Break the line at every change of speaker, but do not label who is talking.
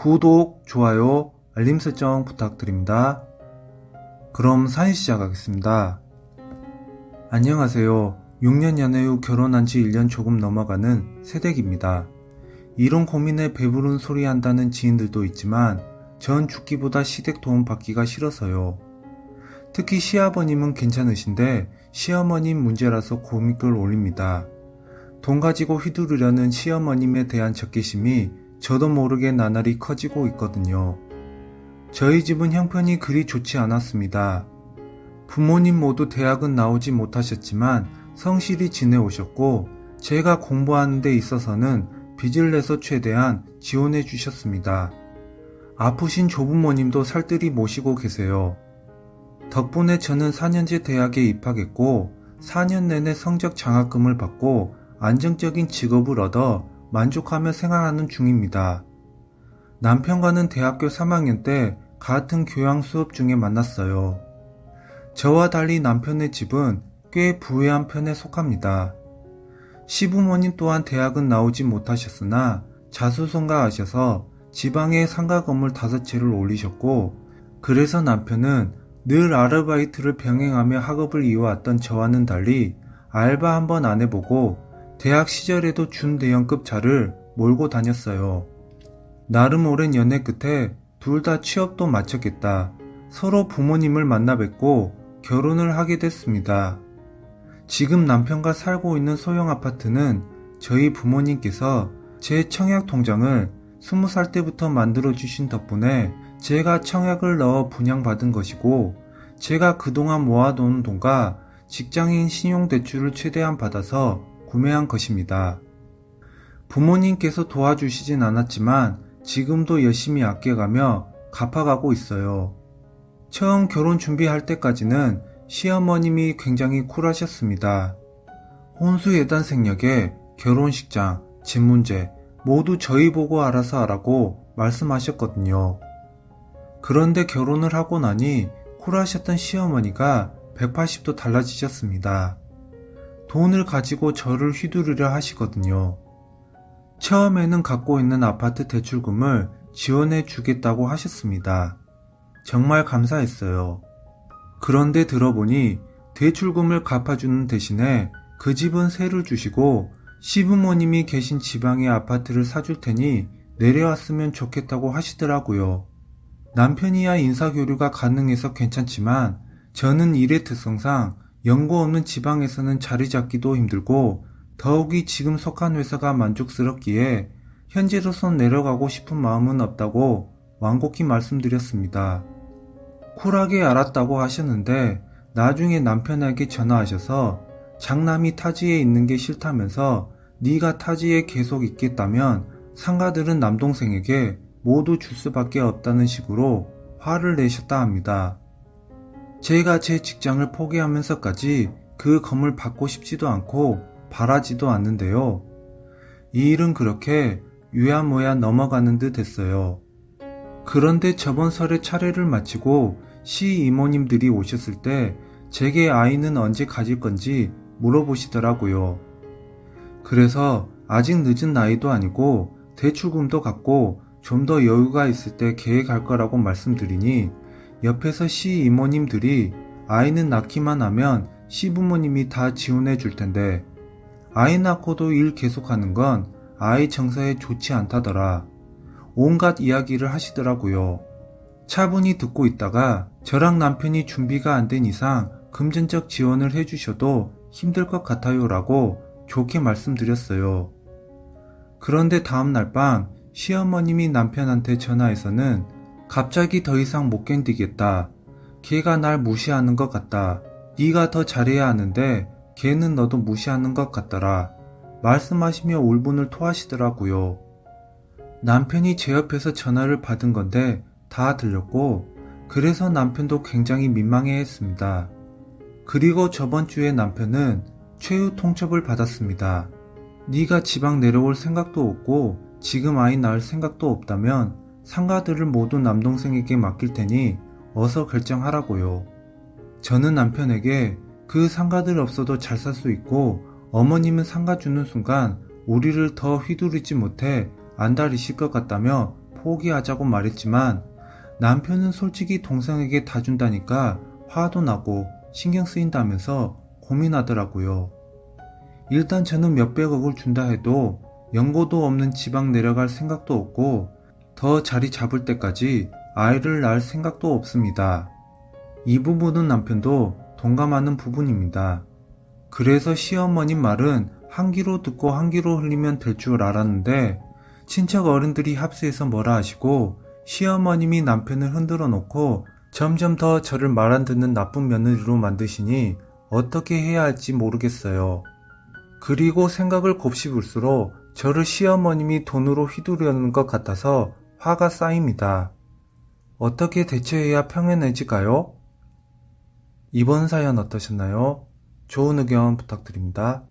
구독, 좋아요, 알림 설정 부탁드립니다. 그럼 사연 시작하겠습니다. 안녕하세요. 6년 연애 후 결혼한 지 1년 조금 넘어가는 새댁입니다. 이런 고민에 배부른 소리 한다는 지인들도 있지만 전 죽기보다 시댁 도움 받기가 싫어서요. 특히 시아버님은 괜찮으신데 시어머님 문제라서 고민글 올립니다. 돈 가지고 휘두르려는 시어머님에 대한 적개심이 저도 모르게 나날이 커지고 있거든요. 저희 집은 형편이 그리 좋지 않았습니다. 부모님 모두 대학은 나오지 못하셨지만 성실히 지내오셨고 제가 공부하는 데 있어서는 빚을 내서 최대한 지원해 주셨습니다. 아프신 조부모님도 살뜰히 모시고 계세요. 덕분에 저는 4년제 대학에 입학했고 4년 내내 성적 장학금을 받고 안정적인 직업을 얻어 만족하며 생활하는 중입니다. 남편과는 대학교 3학년 때 같은 교양 수업 중에 만났어요. 저와 달리 남편의 집은 꽤 부유한 편에 속합니다. 시부모님 또한 대학은 나오지 못하셨으나 자수성가하셔서 지방에 상가 건물 5채를 올리셨고 그래서 남편은 늘 아르바이트를 병행하며 학업을 이어왔던 저와는 달리 알바 한번 안 해보고 대학 시절에도 준대형급 차를 몰고 다녔어요. 나름 오랜 연애 끝에 둘 다 취업도 마쳤겠다. 서로 부모님을 만나 뵙고 결혼을 하게 됐습니다. 지금 남편과 살고 있는 소형 아파트는 저희 부모님께서 제 청약 통장을 20살 때부터 만들어주신 덕분에 제가 청약을 넣어 분양받은 것이고 제가 그동안 모아놓은 돈과 직장인 신용대출을 최대한 받아서 구매한 것입니다. 부모님께서 도와주시진 않았지만 지금도 열심히 아껴가며 갚아가고 있어요. 처음 결혼 준비할 때까지는 시어머님이 굉장히 쿨하셨습니다. 혼수예단 생략에 결혼식장, 집 문제 모두 저희 보고 알아서 하라고 말씀하셨거든요. 그런데 결혼을 하고 나니 쿨하셨던 시어머니가 180도 달라지셨습니다. 돈을 가지고 저를 휘두르려 하시거든요. 처음에는 갖고 있는 아파트 대출금을 지원해 주겠다고 하셨습니다. 정말 감사했어요. 그런데 들어보니 대출금을 갚아주는 대신에 그 집은 세를 주시고 시부모님이 계신 지방의 아파트를 사줄 테니 내려왔으면 좋겠다고 하시더라고요. 남편이야 인사교류가 가능해서 괜찮지만 저는 일의 특성상 연고 없는 지방에서는 자리 잡기도 힘들고 더욱이 지금 속한 회사가 만족스럽기에 현재로선 내려가고 싶은 마음은 없다고 완곡히 말씀드렸습니다. 쿨하게 알았다고 하셨는데 나중에 남편에게 전화하셔서 장남이 타지에 있는 게 싫다면서 네가 타지에 계속 있겠다면 상가들은 남동생에게 모두 줄 수밖에 없다는 식으로 화를 내셨다 합니다. 제가 제 직장을 포기하면서까지 그 건물 받고 싶지도 않고 바라지도 않는데요. 이 일은 그렇게 유야무야 넘어가는 듯 했어요. 그런데 저번 설에 차례를 마치고 시이모님들이 오셨을 때 제게 아이는 언제 가질 건지 물어보시더라고요. 그래서 아직 늦은 나이도 아니고 대출금도 갚고 좀 더 여유가 있을 때 계획할 거라고 말씀드리니 옆에서 시이모님들이 아이는 낳기만 하면 시부모님이 다 지원해 줄 텐데 아이 낳고도 일 계속하는 건 아이 정서에 좋지 않다더라. 온갖 이야기를 하시더라고요. 차분히 듣고 있다가 저랑 남편이 준비가 안 된 이상 금전적 지원을 해주셔도 힘들 것 같아요 라고 좋게 말씀드렸어요. 그런데 다음날 밤 시어머님이 남편한테 전화해서는 갑자기 더 이상 못 견디겠다. 걔가 날 무시하는 것 같다. 네가 더 잘해야 하는데 걔는 너도 무시하는 것 같더라. 말씀하시며 울분을 토하시더라고요. 남편이 제 옆에서 전화를 받은 건데 다 들렸고 그래서 남편도 굉장히 민망해했습니다. 그리고 저번 주에 남편은 최후 통첩을 받았습니다. 네가 지방 내려올 생각도 없고 지금 아이 낳을 생각도 없다면 상가들을 모두 남동생에게 맡길 테니 어서 결정하라고요. 저는 남편에게 그 상가들 없어도 잘 살 수 있고 어머님은 상가 주는 순간 우리를 더 휘두르지 못해 안달이실 것 같다며 포기하자고 말했지만 남편은 솔직히 동생에게 다 준다니까 화도 나고 신경 쓰인다면서 고민하더라고요. 일단 저는 몇백억을 준다 해도 연고도 없는 지방 내려갈 생각도 없고 더 자리 잡을 때까지 아이를 낳을 생각도 없습니다. 이 부분은 남편도 동감하는 부분입니다. 그래서 시어머님 말은 한 귀로 듣고 한 귀로 흘리면 될 줄 알았는데 친척 어른들이 합세해서 뭐라 하시고 시어머님이 남편을 흔들어 놓고 점점 더 저를 말 안 듣는 나쁜 며느리로 만드시니 어떻게 해야 할지 모르겠어요. 그리고 생각을 곱씹을수록 저를 시어머님이 돈으로 휘두르려는 것 같아서 화가 쌓입니다. 어떻게 대처해야 평온해질까요? 이번 사연 어떠셨나요? 좋은 의견 부탁드립니다.